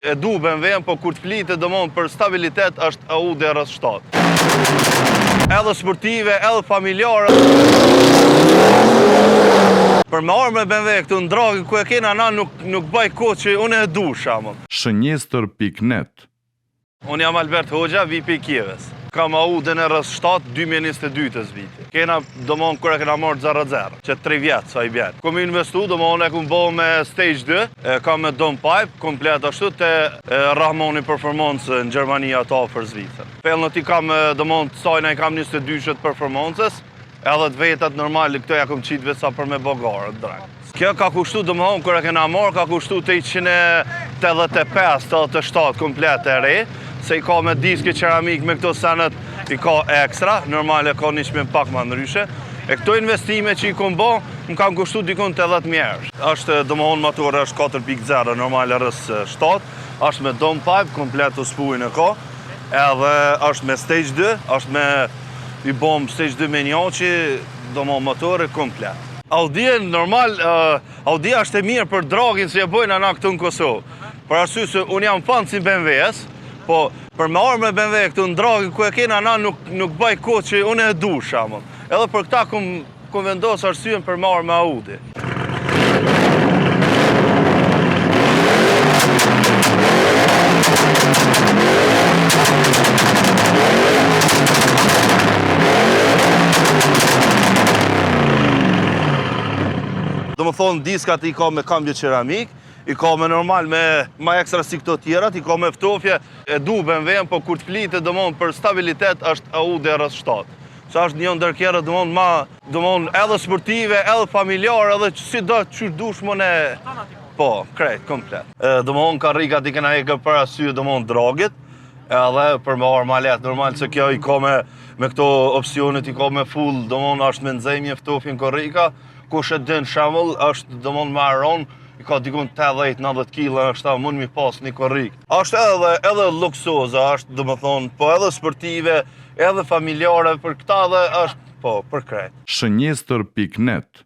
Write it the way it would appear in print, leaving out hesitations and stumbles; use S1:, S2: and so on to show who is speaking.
S1: E du BMW-n, po kur të flitet domon për stabilitet është Audi RS7. Edhe sportive, edhe familjare. Për me arë me BMW këtu në dragë ku e kena na nuk baj kohë që unë e du shamon.
S2: Shënjestër.net.
S1: Unë jam Albert Hoxha, VIP i Kieves. Kam Audi në RS7 2022 viti. Kena domon kur e kena marrë 0-0, që 3 vjetë sa i bjetë. Kom investu, domon e kom bo me Stage 2, kam me Dome Pipe, komplet ashtu të Rahmoni Performance në Gjermania ta për Zvicër. Pellë në ti kam, domon sajna i kam 22 performances, edhe të vetat normal, këto ja kom qitë vetë sa për me bogarët drejt. Kjo ka kushtu domon kur e kena marrë, ka kushtu të 185-87 komplet e re, se i ka me diske ceramik me këto senet i ka ekstra, normal e ka një shpim pak ma ndryshe. E këto investime që i kom bo, më kam kushtu dikon të 10.000 €. Është domon motorë është 4.0, normal RS7, është me Dome Pipe, komplet të spujnë e ka, edhe është me Stage 2, është me i bom Stage 2 me njoqi, domon motorë komplet. Audi normal, Audi është e mirë për dragin se e bojnë ana këtu në Kosovë. Për arsye se unë jam fan si BMW-s, po për me arë me BMW këtu në dragë ku e kena na nuk baj kohë që unë e du shamon. Edhe për këta kom vendosë arsyen për me arë me Audi. Do më thonë diskat i ka me kambje ceramik, i ka me normal me ma ekstra si këto tjerat, i ka me ftofje, e du BMW-n, po kur të flitet domon për stabilitet është Audi RS7. Sa është një ndër kjerët domon edhe sportive, edhe familjare, edhe si do që dush më ne... Po, krejt, komplet. Domon karrikat i kena eke për asyje domon dragit, edhe për me arë ma let, normal se kjo i ka me këto opcionit, i ka me full, domon është me nxemje ftofjen karrika, kush e din shemull, është domon me aron, i ka dikun 80-90 kg, është mund mi pas një korrik. Është edhe luksoza, është do më thonë, po edhe sportive, edhe familjare, për këta dhe është, po, për krejt.
S2: Shënjestër.net.